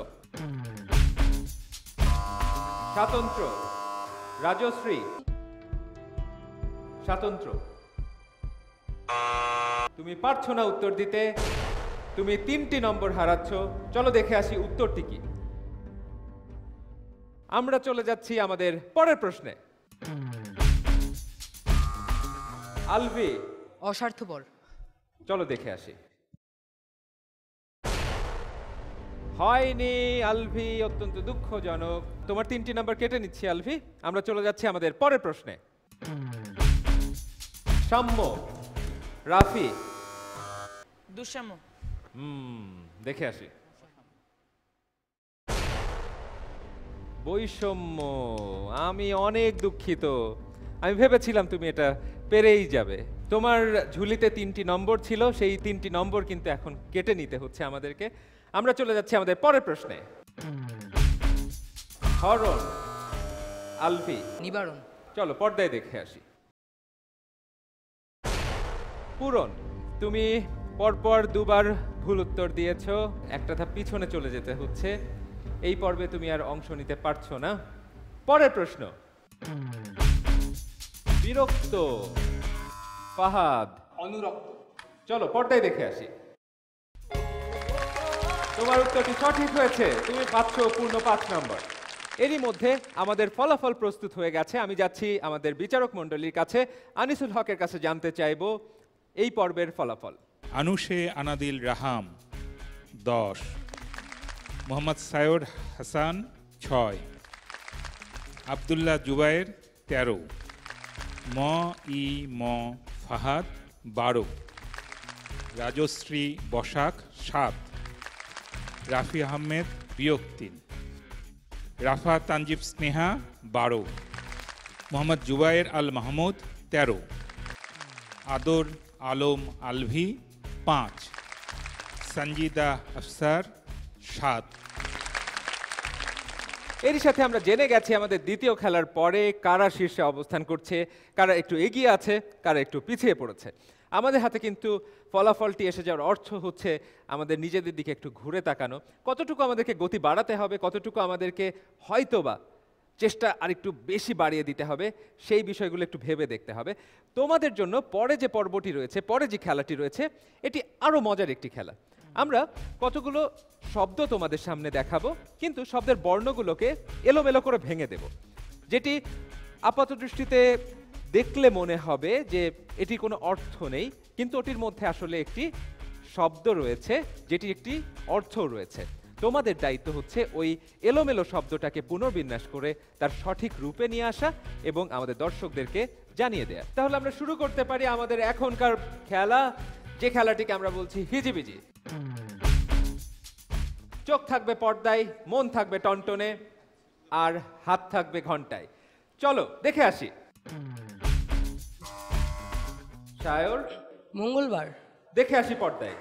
স্বাতন্ত্র, রাজশ্রী। স্বাতন্ত্র। তুমি পারছো না উত্তর দিতে, তুমি 3টি নম্বর হারাচ্ছ। চলো দেখে আসি উত্তরটি কি। আমরা চলে যাচ্ছি আমাদের পরের প্রশ্নে। আলভি। অস্বার্থপর। চলো দেখে আসি। হয়নি আলভি, অত্যন্ত দুঃখজনক। তোমার 3টি নাম্বার কেটে নিচ্ছি আলভি। আমরা চলে যাচ্ছি আমাদের পরের প্রশ্নে। সাম্য, রাফি। দুঃসাম্য। দেখে আসি। বৈষম্য। আমি অনেক দুঃখিত, আমি ভেবেছিলাম তুমি এটা পেরেই যাবে। তোমার ঝুলিতে 3টি নম্বর ছিল, সেই 3টি নম্বর কিন্তু এখন কেটে নিতে হচ্ছে আমাদেরকে। আমরা চলে যাচ্ছি আমাদের পরের প্রশ্নে। হরণ, আলভি। নিবারণ। চলো পর্দায় দেখে আসি। পূরণ। তুমি পরপর 2বার ভুল উত্তর দিয়েছো, একটা ধাপ পিছনে চলে যেতে হচ্ছে। এই পর্বে তুমি আর অংশ নিতে পারছো না। পরের প্রশ্ন। বিরক্ত, ফাহাদ। অনুরক্ত। চলো পর্দায় দেখে আসি। তোমার উত্তরটি সঠিক হয়েছে, তুমি পাচ্ছ পূর্ণ 5 নম্বর। এরই মধ্যে আমাদের ফলাফল প্রস্তুত হয়ে গেছে। আমি যাচ্ছি আমাদের বিচারক মণ্ডলীর কাছে, আনিসুল হকের কাছে জানতে চাইবো এই পর্বের ফলাফল। আনুশে আনাদিল রাহাম 10, মোহাম্মদ সায়র হাসান 6, আব্দুল্লাহ জুবায়ের 13, ম ফাহাদ 12, রাজশ্রী বসাক 7, রাফি আহমেদ বিয়োগ 3, রাফা তানজিব স্নেহা 12, মোহাম্মদ জুবায়ের আল মাহমুদ 13, আদর আলম আলভি 5, সঞ্জিদা আফসার 7। এরই সাথে আমরা জেনে গেছি আমাদের দ্বিতীয় খেলার পরে কারা শীর্ষে অবস্থান করছে, কারা একটু এগিয়ে আছে, কারা একটু পিছিয়ে পড়েছে। আমাদের হাতে কিন্তু ফলাফলটি এসে যাওয়ার অর্থ হচ্ছে আমাদের নিজেদের দিকে একটু ঘুরে তাকানো, কতটুকু আমাদেরকে গতি বাড়াতে হবে, কতটুকু আমাদেরকে হয়তোবা চেষ্টা আরেকটু বেশি বাড়িয়ে দিতে হবে, সেই বিষয়গুলো একটু ভেবে দেখতে হবে। তোমাদের জন্য পরে যে পর্বটি রয়েছে, পরে যে খেলাটি রয়েছে, এটি আরও মজার একটি খেলা। আমরা কতগুলো শব্দ তোমাদের সামনে দেখাবো, কিন্তু শব্দের বর্ণগুলোকে এলোমেলো করে ভেঙে দেব, যেটি আপাত দৃষ্টিতে দেখলে মনে হবে যে এটি কোনো অর্থ নেই, কিন্তু ওটির মধ্যে আসলে একটি শব্দ রয়েছে, যেটি একটি অর্থ রয়েছে। তোমাদের দায়িত্ব হচ্ছে ওই এলোমেলো শব্দটাকে পুনর্বিন্যাস করে তার সঠিক রূপে নিয়ে আসা এবং আমাদের দর্শকদেরকে জানিয়ে দেয়া। তাহলে আমরা শুরু করতে পারি আমাদের এখনকার খেলা, যে খেলাটিকে আমরা বলছি হিজিবিজি। চোখ থাকবে পর্দায়, মন থাকবে টনটনে, আর হাত থাকবে ঘন্টায়। চলো দেখে আসি। শায়র, মঙ্গলবার। দেখে আসি পর্দায়।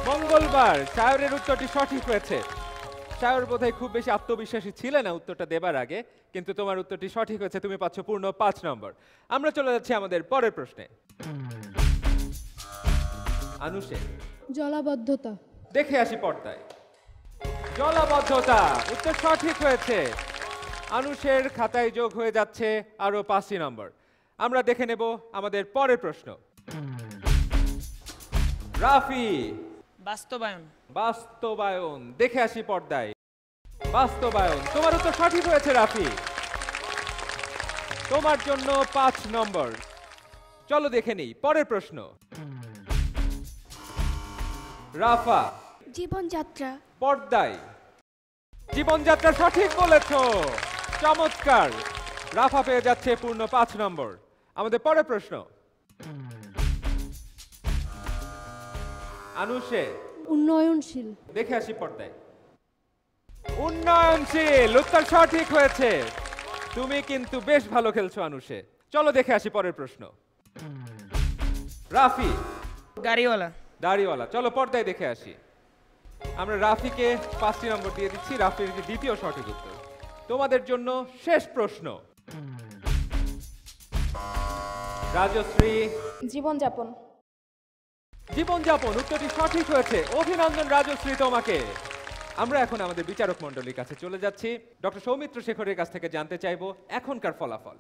মঙ্গলবার। শায়রের উত্তরটি সঠিক হয়েছে। শায়র বোধহয় খুব বেশি আত্মবিশ্বাসী ছিল না উত্তরটা দেবার আগে, কিন্তু তোমার উত্তরটি সঠিক হয়েছে, তুমি পাচ্ছ পূর্ণ 5 নম্বর। আমরা চলে যাচ্ছি আমাদের পরের প্রশ্নে। আনুষে, জলাবদ্ধতা। দেখে আসি পর্দায়। জলাবদ্ধতা, উত্তর সঠিক হয়েছে। আনুষের খাতায় যোগ হয়ে যাচ্ছে আরো 5 নম্বর। আমরা দেখে নেব আমাদের পরের প্রশ্ন। রাফি, বাস্তবায়ন। বাস্তবায়ন। দেখে আসি পর্দায়। বাস্তবায়ন, তোমার উত্তর সঠিক হয়েছে রাফি, তোমার জন্য 5 নম্বর। চলো দেখে নিই পরের প্রশ্ন। রাফা, জীবনযাত্রা। পর্দায়। জীবনযাত্রা সঠিক বলেছো, চমৎকার। রাফা পেয়ে যাচ্ছে পূর্ণ 5 নম্বর। আমাদের পরের প্রশ্ন। আনুষে, উন্নয়নশীল। দেখে আসি পর্দায়। উন্নয়নশীল, উত্তর সঠিক হয়েছে। তুমি কিন্তু বেশ ভালো খেলছো আনুষে। চলো দেখে আসি পরের প্রশ্ন। রাফি, গাড়িওয়ালা। দাড়িওয়ালা। চলো পর্দায় দেখে আসি। আমরা রাফিকে 5টি নম্বর দিয়ে দিচ্ছি, রাফির দ্বিতীয় সঠিক উত্তর। তোমাদের জন্য শেষ প্রশ্ন। রাজশ্রী, জীবনযাপন। জীবনযাপন, উত্তরটি সঠিক হয়েছে। অভিনন্দন রাজশ্রী তোমাকে। আমরা এখন আমাদের বিচারক মণ্ডলীর কাছে চলে যাচ্ছি। ডক্টর সৌমিত্র শেখরের কাছ থেকে জানতে চাইবো এখনকার ফলাফল।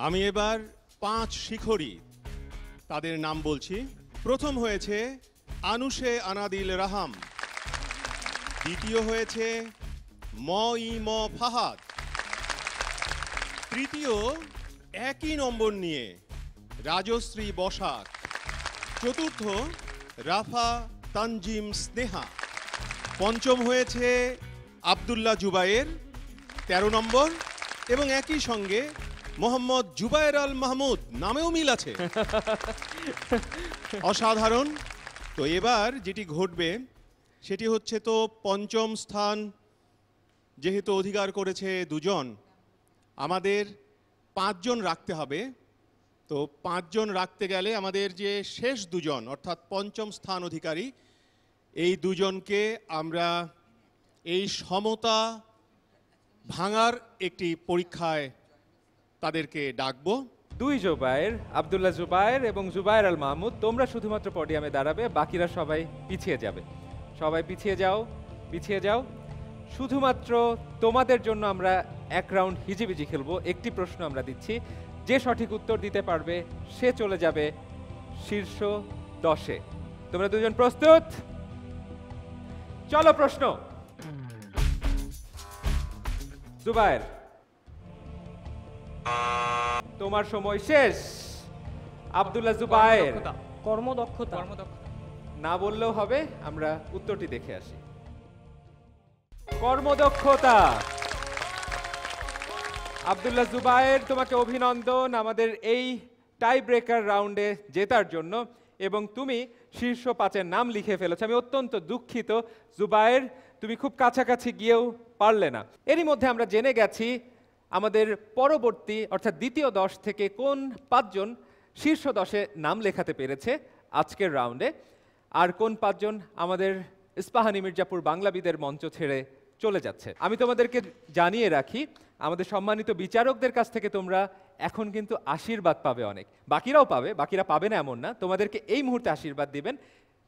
আমি এবার 5 শিখরি তাদের নাম বলছি। প্রথম হয়েছে আনুষে আনাদিল রাহাম, দ্বিতীয় হয়েছে ম ফাহাদ, তৃতীয় একই নম্বর নিয়ে রাজশ্রী বসাক, চতুর্থ রাফা তানজিম স্নেহা, পঞ্চম হয়েছে আব্দুল্লাহ জুবায়ের 13 নম্বর, এবং একই সঙ্গে মোহাম্মদ জুবায়ের আল মাহমুদ, নামেও মিল আছে। অসাধারণ। তো এবার যেটি ঘটবে সেটি হচ্ছে, তো পঞ্চম স্থান যেহেতু অধিকার করেছে দুজন, আমাদের 5 জন রাখতে হবে। তো 5 জন রাখতে গেলে আমাদের যে শেষ দুজন, অর্থাৎ পঞ্চম স্থান অধিকারী, এই দুজনকে আমরা এই সমতা ভাঙার একটি পরীক্ষায় তাদেরকে ডাকবো। 2 জুবায়ের, আব্দুল্লাহ জুবায়ের এবং জুবায়ের আল মাহমুদ, তোমরা শুধুমাত্র পডিয়ামে দাঁড়াবে, বাকিরা সবাই পিছিয়ে যাবে। সবাই পিছিয়ে যাও, পিছিয়ে যাও। শুধুমাত্র তোমাদের জন্য আমরা 1 রাউন্ড হিজিবিজি খেলবো। একটি প্রশ্ন আমরা দিচ্ছি, যে সঠিক উত্তর দিতে পারবে সে চলে যাবে শীর্ষ 10-এ। তোমরা দুজন প্রস্তুত? চলো প্রশ্ন। জুবায়ের, তোমার সময় শেষ। আব্দুল্লাহ জুবায়ের, কর্মদক্ষতা। না বললেও হবে, আমরা উত্তরটি দেখে আসি। কর্মদক্ষতা। আব্দুল্লাহ জুবায়ের, তোমাকে অভিনন্দন আমাদের এই টাই ব্রেকার রাউন্ডে জেতার জন্য, এবং তুমি শীর্ষ 5-এর নাম লিখে ফেলেছো। আমি অত্যন্ত দুঃখিত জুবায়ের, তুমি খুব কাছাকাছি গিয়েও পারলে না। এরই মধ্যে আমরা জেনে গেছি আমাদের পরবর্তী অর্থাৎ দ্বিতীয় 10 থেকে কোন 5 জন শীর্ষ 10-এ নাম লেখাতে পেরেছে আজকের রাউন্ডে, আর কোন 5 জন আমাদের ইস্পাহানি মির্জাপুর বাংলাবিদের মঞ্চ ছেড়ে চলে যাচ্ছে। আমি তোমাদেরকে জানিয়ে রাখি, আমাদের সম্মানিত বিচারকদের কাছ থেকে তোমরা এখন কিন্তু আশীর্বাদ পাবে অনেক, বাকিরাও পাবে, বাকিরা পাবে না এমন না, তোমাদেরকে এই মুহূর্তে আশীর্বাদ দিবেন।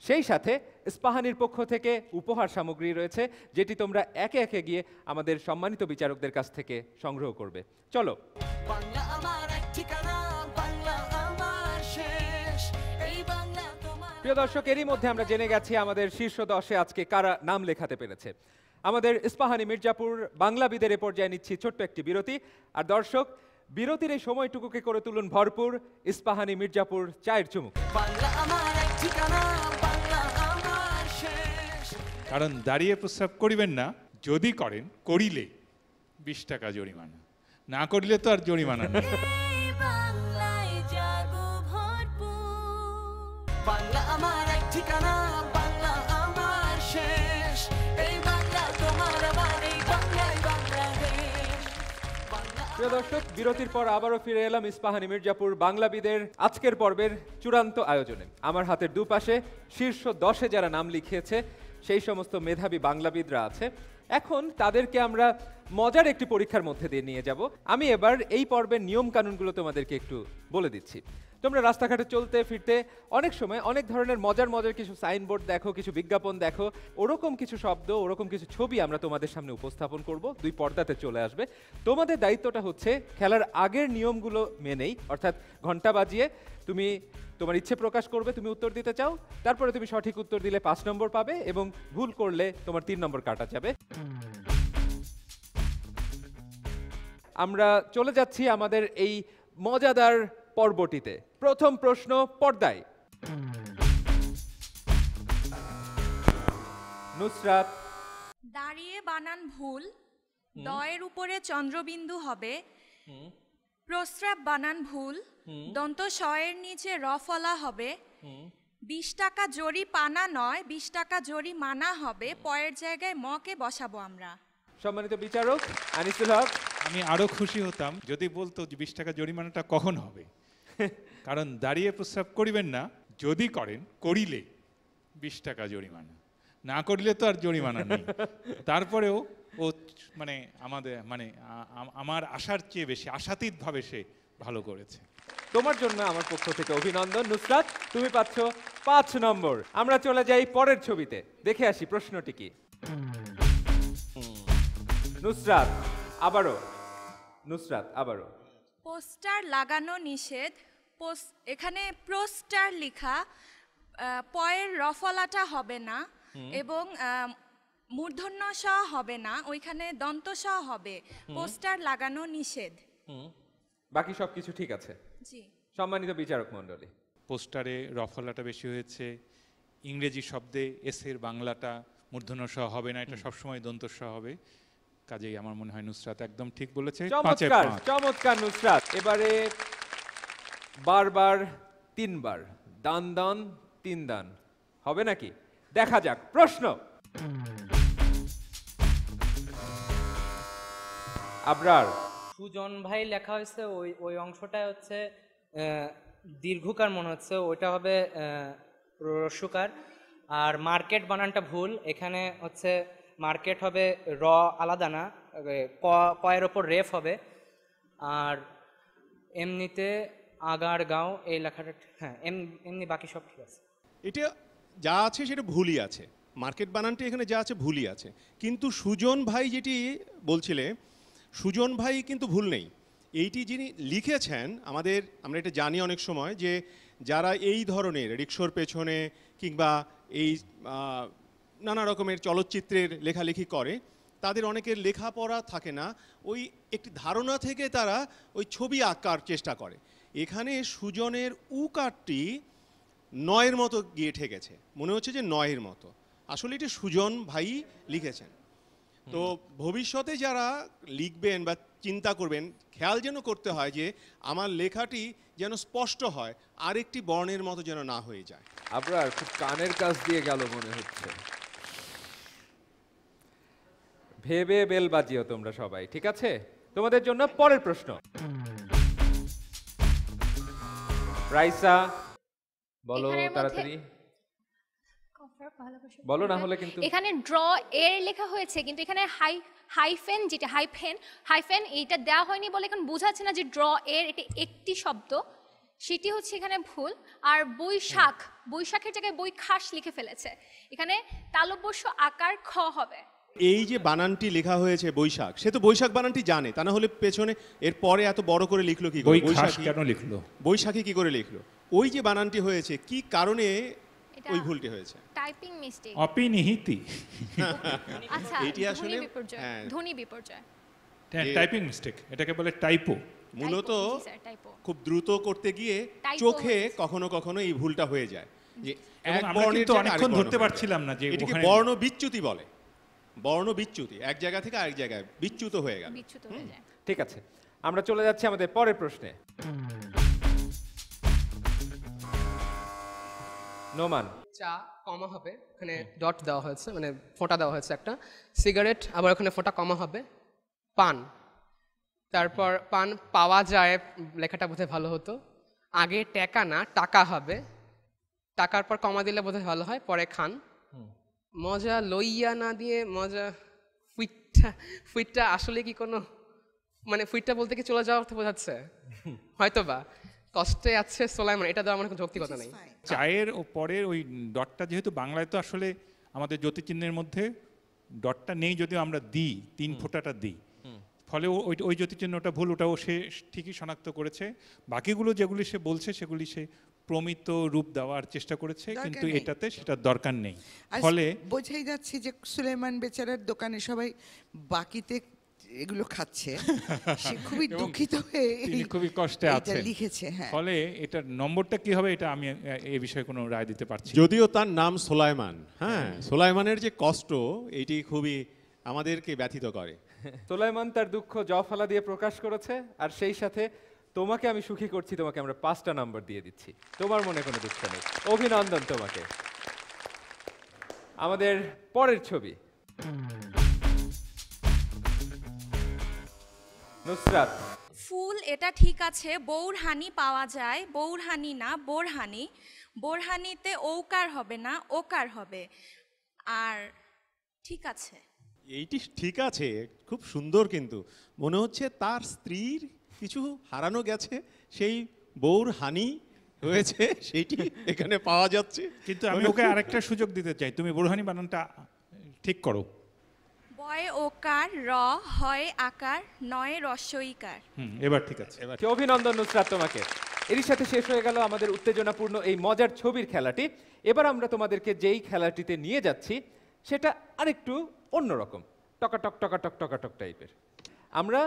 সেই সাথে ইস্পাহানির পক্ষ থেকে উপহার সামগ্রী রয়েছে, যেটি তোমরা একে একে গিয়ে আমাদের সম্মানিত বিচারকদের কাছ থেকে সংগ্রহ করবে। চলো। প্রিয় দর্শক, এরই মধ্যে আমরা জেনে গেছি আমাদের শীর্ষ 10-এ আজকে কারা নাম লেখাতে পেরেছে। আমাদের ইস্পাহানি মির্জাপুর বাংলাবিদের এ পর্যায়ে নিচ্ছি ছোট্ট একটি বিরতি। আর দর্শক, বিরতির এই সময়টুকুকে করে তুলুন ভরপুর ইস্পাহানি মির্জাপুর চায়ের চুমুক। কারণ দাঁড়িয়ে প্রস্রাব করিবেন না, যদি করেন করিলে 20 টাকা জরিমানা, না করিলে তো আর জরিমানা নেই। প্রিয় দর্শক, বিরতির পর আবারও ফিরে এলাম ইস্পাহানি মির্জাপুর বাংলাবিদের আজকের পর্বের চূড়ান্ত আয়োজনে। আমার হাতের দুপাশে শীর্ষ 10-এ যারা নাম লিখিয়েছে সেই সমস্ত মেধাবী বাংলাবিদরা আছে। এখন তাদেরকে আমরা মজার একটি পরীক্ষার মধ্যে দিয়ে নিয়ে যাব। আমি এবার এই পর্বের নিয়ম কানুনগুলো তোমাদেরকে একটু বলে দিচ্ছি। তোমরা রাস্তাঘাটে চলতে ফিরতে অনেক সময় অনেক ধরনের মজার কিছু সাইনবোর্ড দেখো, কিছু বিজ্ঞাপন দেখো, ওরকম কিছু শব্দ, ওরকম কিছু ছবি আমরা তোমাদের সামনে উপস্থাপন করব, 2 পর্দাতে চলে আসবে। তোমাদের দায়িত্বটা হচ্ছে খেলার আগের নিয়মগুলো মেনেই, অর্থাৎ ঘন্টা বাজিয়ে তুমি তোমার ইচ্ছে প্রকাশ করবে, তুমি উত্তর দিতে চাও, তারপরে তুমি সঠিক উত্তর দিলে 5 নম্বর পাবে এবং ভুল করলে তোমার 3 নম্বর কাটা যাবে। আমরা চলে যাচ্ছি আমাদের এই মজাদার পর্বটিতে। প্রথম প্রশ্ন পর্দায়। নুসরাত। দাঁড়িয়ে বানান ভুল, দয়ের উপরে চন্দ্রবিন্দু হবে। প্রস্রাব বানান ভুল, দন্ত শয়ের নিচে র ফলা হবে। 20 টাকা জরিমানা নয়, 20 টাকা জরিমানা হবে, পয়ের জায়গায় মকে বসাবো আমরা। সম্মানিত বিচারক আনিসুল হক। আমি আরো খুশি হতাম যদি বলতো যে 20 টাকা জরিমানাটা কখন হবে। কারণ দাঁড়িয়ে প্রস্রাব করিবেন না, যদি করেন করিলে 20 টাকা জরিমানা, না করিলে তো আর জরিমানা নেই। তারপরেও ও মানে আমার আশার চেয়ে বেশি আশাতীতভাবে সে ভালো করেছে। তোমার জন্য আমার পক্ষ থেকে অভিনন্দন নুসরাত, তুমি পাচ্ছ 5 নম্বর। আমরা চলে যাই পরের ছবিতে, দেখে আসি প্রশ্নটি কি। নুসরাত আবারও। পোস্টার লাগানো নিষেধ। এখানে পোস্টার লেখা, পয়ের রফলাটা হবে না এবং মূর্ধন্য স হবে না, ওইখানে দন্ত স হবে। পোস্টার লাগানো নিষেধ। বাকি সবকিছু ঠিক আছে। জি। সম্মানিত বিচারক মণ্ডলী, পোস্টারে রফলাটা বেশি হয়েছে, ইংরেজি শব্দে এস এর বাংলাটা মূর্ধন্য স হবে না, এটা সবসময় দন্ত স হবে। কাজেই আমার মনে হয় নুসরাত একদম ঠিক বলেছে। চমৎকার নুসরাত। এবারে বারবার 3 বার, দান 3 দান হবে নাকি দেখা যাক। প্রশ্ন। আবরার। সুজন ভাই লেখা হয়েছে, ওই অংশটা হচ্ছে দীর্ঘকার মনে হচ্ছে, ওইটা হবে রস্যকার। আর মার্কেট বানানটা ভুল, এখানে হচ্ছে মার্কেট হবে র আলাদা না, কয়ের ওপর রেফ হবে। আর এমনিতে আগারগাঁও এই লেখাটা, হ্যাঁ এমনি বাকি সব ঠিক আছে। এটা যা আছে সেটা ভুলই আছে, মার্কেট বানানটি এখানে যা আছে ভুলই আছে। কিন্তু সুজন ভাই যেটি বলছিলে, সুজন ভাই কিন্তু ভুল নেই। এইটি যিনি লিখেছেন, আমরা এটা জানি অনেক সময় যে যারা এই ধরনের রিকশোর পেছনে কিংবা এই নানা রকমের চলচ্চিত্রের লেখালেখি করে, তাদের অনেকের লেখাপড়া থাকে না, ওই একটি ধারণা থেকে তারা ওই ছবি আঁকার চেষ্টা করে। এখানে সুজনের উকারটি নয়ের মতো গিয়ে ঠেকেছে, মনে হচ্ছে যে নয়ের মতো, আসলে এটি সুজন ভাই লিখেছেন। তো ভবিষ্যতে যারা লিখবেন বা চিন্তা করবেন, খেয়াল যেন করতে হয় যে আমার লেখাটি যেন স্পষ্ট হয়, আরেকটি বর্ণের মতো যেন না হয়ে যায়। আবরার খুব কানের কাছ দিয়ে গেল মনে হচ্ছে। ভেবে বেল বাজিও তোমরা সবাই, ঠিক আছে? তোমাদের জন্য পরের প্রশ্ন। রাইসা বলো তাড়াতাড়ি। বলো, না হলে কিন্তু এখানে ড্র এর লেখা হয়েছে, কিন্তু এখানে হাইফেন, যেটা হাইফেন এইটা দেওয়া হয়নি বলে এখন বোঝাচ্ছে না যে ড্র এর এটা একটি শব্দ, সেটি হচ্ছে এখানে ভুল। আর বৈশাখের জায়গায় বৈখাস লিখে ফেলেছে, এখানে তালব্যস্য আকার খ হবে। এই যে বানানটি লেখা হয়েছে বৈশাখ, সে তো বৈশাখ বানানটি জানে, তা না হলে পেছনে এর পরে এত বড় করে লিখলো কি করে? বৈশাখী কেন লিখলো? বৈশাখী কি করে লিখলো? ওই যে বানানটি হয়েছে, কি কারণে ওই ভুলটি হয়েছে? টাইপিং মিস্টেক, অপিনিহিতি। আচ্ছা এইটি আসলে ধ্বনি বিপর্যয়, টাইপিং মিস্টেক, এটাকে বলে টাইপো। মূলত টাইপো। খুব দ্রুত করতে গিয়ে Typo চোখে হয়েছে। কখনো কখনো এই ভুলটা হয়ে যায়, যে এবং এক আমরা বর্ণের কিন্তু জায়গায় অনেকক্ষণ আরেক বর্ণ ধরতে হয়ে পারছিলাম না যে যায়। এটিকে ওখানে- বর্ণ বিচ্যুতি বলে। বর্ণ বিচ্যুতি, এক জায়গা থেকে আরেক জায়গায় বিচ্যুত হয়ে গেল। বিচ্যুত হয়ে যায়। ঠিক আছে, আমরা চলে যাচ্ছি আমাদের পরের প্রশ্নে। নোমান, চা কমা হবে, এখানে ডট দেওয়া হয়েছে, মানে ফোঁটা দেওয়া হয়েছে একটা। সিগারেট, আবার ওখানে ফোঁটা কমা হবে। পান, তারপর পান পাওয়া যায়, লেখাটা বোধহয় ভালো হতো। আগে টাকা না টাকা হবে, টাকার পর কমা দিলে বোধহয় ভালো হয়, পরে খান। মজা লইয়া না দিয়ে মজা, ফুইটটা আসলে কি কোনো, মানে ফুইটটা বলতে কি চলে যাওয়া অর্থ বোঝাচ্ছে হয়তো বা, কষ্টে আছে সোলাইমান, এটা দেওয়া আমার কোনো যৌক্তিকতা নেই। চায়ের ও পরের ওই ডটটা, যেহেতু বাংলায় তো আসলে আমাদের জ্যোতিচিহ্নের মধ্যে ডটটা নেই, যদিও আমরা দিই, 3 ফোঁটাটা দিই, ফলে ওই জ্যোতিচিহ্নটা ভুল, ওটাও সে ঠিকই শনাক্ত করেছে। বাকিগুলো যেগুলি সে বলছে সেগুলি সে প্রমিত রূপ দেওয়ার চেষ্টা করেছে, দরকার কিন্তু নেই। এটাতে সেটার দরকার নেই। আর ফলে বোঝাই যাচ্ছে যে সুলেমান বেচারার দোকানে সবাই বাকিতে এগুলো খাচ্ছে, সে খুবই দুঃখিত হয়ে তিনি খুবই কষ্টে এইটা আছেন, লিখেছে। হ্যাঁ, ফলে এটার নম্বরটা কি হবে এটা আমি এই বিষয়ে কোনো রায় দিতে পারছি না। যদিও তার নাম সোলাইমান, হ্যাঁ, সোলাইমানের যে কষ্ট এইটি খুবই আমাদেরকে ব্যথিত করে। সুলাইমান তার দুঃখ জফলা দিয়ে প্রকাশ করেছে, আর সেই সাথে তোমাকে আমি সুখী করছি, তোমাকে আমরা 5টা নাম্বার দিয়ে দিচ্ছি, তোমার মনে কোনো দুঃখ নেই। অভিনন্দন তোমাকে। আমাদের পরের ছবি, নুসরাত। ফুল, এটা ঠিক আছে। বৌরহানি পাওয়া যায়, বৌরহানি না বোরহানি। বোরহানিতে ঔকার হবে না, ওকার হবে। আর ঠিক আছে, এইটি ঠিক আছে, খুব সুন্দর, কিন্তু মনে হচ্ছে তার স্ত্রীর কিছু হারানো গেছে, সেই বউর হানি হয়েছে, সেইটি এখানে পাওয়া যাচ্ছে। কিন্তু আমি ওকে আরেকটা সুযোগ দিতে চাই, তুমি বোরহানি বানানটা ঠিক করো। বয় ওকার, র হয় আকার, নয় রস্যইকার। এবার ঠিক আছে। অভিনন্দন নুসরাত তোমাকে। এরই সাথে শেষ হয়ে গেল আমাদের উত্তেজনাপূর্ণ এই মজার ছবির খেলাটি। এবার আমরা তোমাদেরকে যেই খেলাটিতে নিয়ে যাচ্ছি সেটা আরেকটু অন্যরকম, টকাটক টকাটক টকাটক টাইপের। আমরা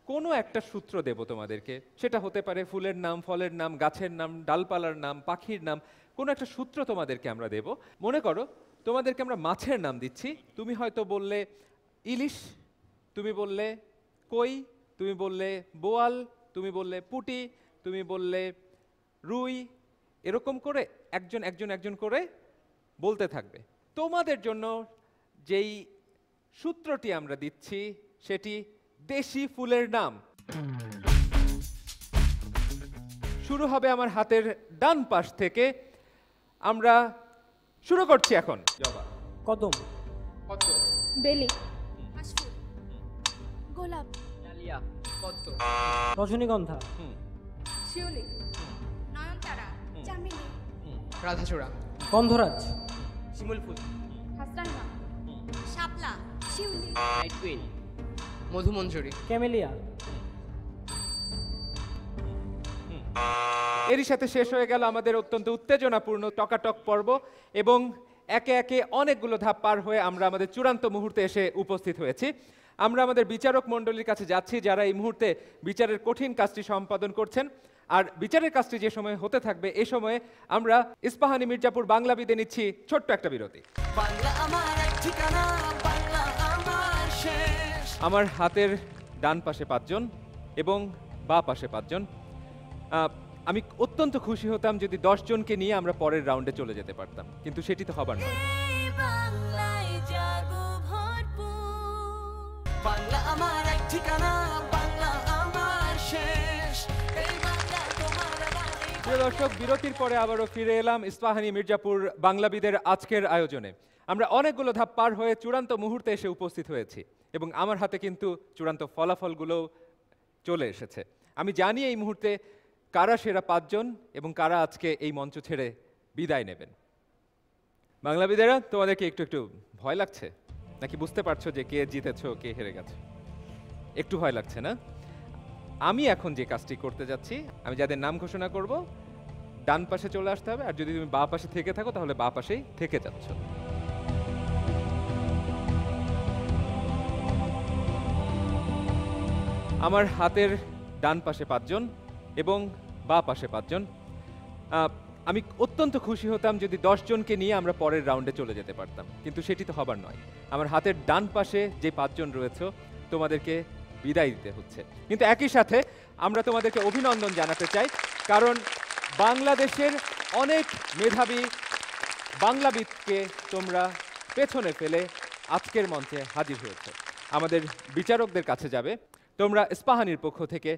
কোনো একটা সূত্র দেব তোমাদেরকে, সেটা হতে পারে ফুলের নাম, ফলের নাম, গাছের নাম, ডালপালার নাম, পাখির নাম, কোনো একটা সূত্র তোমাদেরকে আমরা দেব। মনে করো তোমাদেরকে আমরা মাছের নাম দিচ্ছি, তুমি হয়তো বললে ইলিশ, তুমি বললে কই, তুমি বললে বোয়াল, তুমি বললে পুঁটি, তুমি বললে রুই, এরকম করে একজন একজন একজন করে বলতে থাকবে। তোমাদের জন্য যেই সূত্রটি আমরা দিচ্ছি সেটি দেশি ফুলের নাম। শুরু হবে আমার হাতের ডান পাশ থেকে, আমরা শুরু করছি এখন। কদম, বেলি, কাশফুল, গোলাপ, ডালিয়া, পদ্ম, রজনীগন্ধা, শিউলি, নয়নতারা, চামেলি, রাধাচূড়া, গন্ধরাজ, শিমুল ফুল, হাসরাঙ্গা, শাপলা, শিউলি, নাইট কুইন, মধুমঞ্জরি, ক্যামেলিয়া। এরই সাথে শেষ হয়ে গেল আমাদের অত্যন্ত উত্তেজনাপূর্ণ টকাটক পর্ব, এবং একে একে অনেকগুলো ধাপ পার হয়ে আমরা আমাদের চূড়ান্ত মুহূর্তে এসে উপস্থিত হয়েছি। আমরা আমাদের বিচারক মণ্ডলীর কাছে যাচ্ছি, যারা এই মুহূর্তে বিচারের কঠিন কাজটি সম্পাদন করছেন। আর বিচারের কাজটি যে সময় হতে থাকবে, এই সময়ে আমরা ইস্পাহানি মির্জাপুর বাংলা বিদে নিচ্ছি ছোট্ট একটা বিরতি। আমার হাতের ডান পাশে 5 জন এবং বাঁ পাশে 5 জন। আমি অত্যন্ত খুশি হতাম যদি 10 জনকে নিয়ে আমরা পরের রাউন্ডে চলে যেতে পারতাম, কিন্তু সেটি তো হবার নয়। প্রিয় দর্শক, বিরতির পরে আবারও ফিরে এলাম ইস্পাহানি মির্জাপুর বাংলাবিদের আজকের আয়োজনে। আমরা অনেকগুলো ধাপ পার হয়ে চূড়ান্ত মুহূর্তে এসে উপস্থিত হয়েছি এবং আমার হাতে কিন্তু চূড়ান্ত ফলাফলগুলো চলে এসেছে। আমি জানি এই মুহূর্তে কারা সেরা 5 জন এবং কারা আজকে এই মঞ্চ ছেড়ে বিদায় নেবেন। বাংলাবিদেরা, তোমাদেরকে একটু একটু ভয় লাগছে নাকি বুঝতে পারছো যে কে জিতেছো কে হেরে গেছে? একটু ভয় লাগছে না? আমি এখন যে কাজটি করতে যাচ্ছি, আমি যাদের নাম ঘোষণা করব ডান পাশে চলে আসতে হবে, আর যদি তুমি বাঁ পাশে থেকে থাকো তাহলে বাঁ পাশেই থেকে যাচ্ছ। আমার হাতের ডান পাশে 5 জন এবং বাঁ পাশে 5 জন। আমি অত্যন্ত খুশি হতাম যদি 10 জনকে নিয়ে আমরা পরের রাউন্ডে চলে যেতে পারতাম, কিন্তু সেটি তো হবার নয়। আমার হাতের ডান পাশে যে 5 জন রয়েছে তোমাদেরকে বিদায় দিতে হচ্ছে, কিন্তু একই সাথে আমরা তোমাদেরকে অভিনন্দন জানাতে চাই, কারণ বাংলাদেশের অনেক মেধাবী বাংলাবিদকে তোমরা পেছনে ফেলে আজকের মঞ্চে হাজির হয়েছে। আমাদের বিচারকদের কাছে যাবে, তোমরা ইস্পাহানির পক্ষ থেকে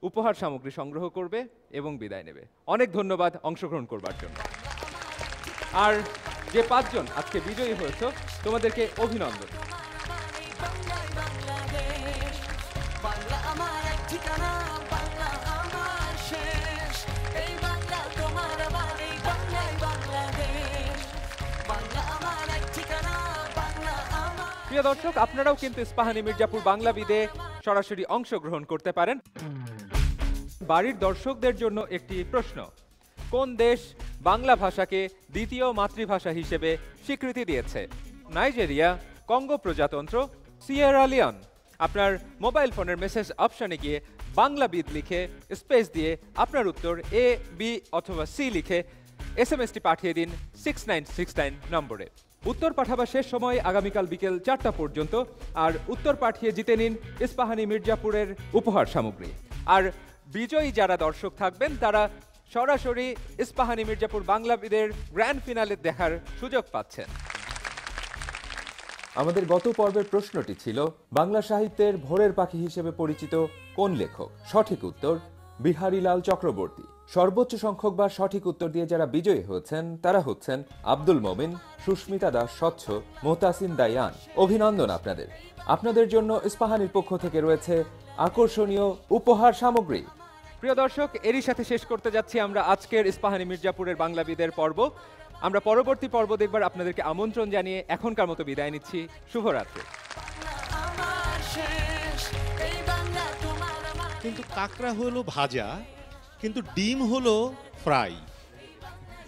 উপহার সামগ্রী সংগ্রহ করবে এবং বিদায় নেবে। অনেক ধন্যবাদ অংশগ্রহণ করবার জন্য। আর যে 5 জন আজকে বিজয়ী হয়েছে তোমাদেরকে অভিনন্দন। প্রিয় দর্শক, আপনারাও কিন্তু ইস্পাহানি মির্জাপুর বাংলাবিদে সরাসরি অংশগ্রহণ করতে পারেন। বাড়ির দর্শকদের জন্য একটি প্রশ্ন: কোন দেশ বাংলা ভাষাকে দ্বিতীয় মাতৃভাষা হিসেবে স্বীকৃতি দিয়েছে? নাইজেরিয়া, কঙ্গো প্রজাতন্ত্র, সিয়েরা লিওন? আপনার মোবাইল ফোনের মেসেজ অপশনে গিয়ে বাংলাবিদ লিখে স্পেস দিয়ে আপনার উত্তর এ, বি অথবা সি লিখে এসএমএসটি পাঠিয়ে দিন 6969 নম্বরে। উত্তর পাঠাবার শেষ সময় আগামীকাল বিকেল 4টা পর্যন্ত। আর উত্তর পাঠিয়ে জিতে নিন ইস্পাহানি মির্জাপুরের উপহার সামগ্রী। আর বিজয়ী যারা দর্শক থাকবেন তারা সরাসরি ইস্পাহানি মির্জাপুর বাংলাবিদের গ্র্যান্ড ফিনালে দেখার সুযোগ পাচ্ছেন। আমাদের গত পর্বের প্রশ্নটি ছিল, বাংলা সাহিত্যের ভোরের পাখি হিসেবে পরিচিত কোন লেখক? সঠিক উত্তর বিহারীলাল চক্রবর্তী। সর্বোচ্চ সংখ্যকবার সঠিক উত্তর দিয়ে যারা বিজয়ী হয়েছেন তারা হচ্ছেন আব্দুল মমিন, সুস্মিতা দাস স্বচ্ছ, মোহতাসিন দায়ান। অভিনন্দন আপনাদের। আপনাদের জন্য ইস্পাহানির পক্ষ থেকে রয়েছে আকর্ষণীয় উপহার সামগ্রী। প্রিয় দর্শক, এরই সাথে শেষ করতে যাচ্ছি আমরা আজকের ইস্পাহানি মির্জাপুরের বাংলাবিদের পর্ব। আমরা পরবর্তী পর্ব দেখবার আপনাদেরকে আমন্ত্রণ জানিয়ে এখনকার মতো বিদায় নিচ্ছি। শুভরাত্রি। কিন্তু কাঁকড়া হলো ভাজা, কিন্তু ডিম হলো ফ্রাই।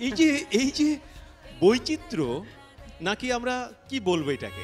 এই যে বৈচিত্র্য, নাকি আমরা কি বলবো এটাকে?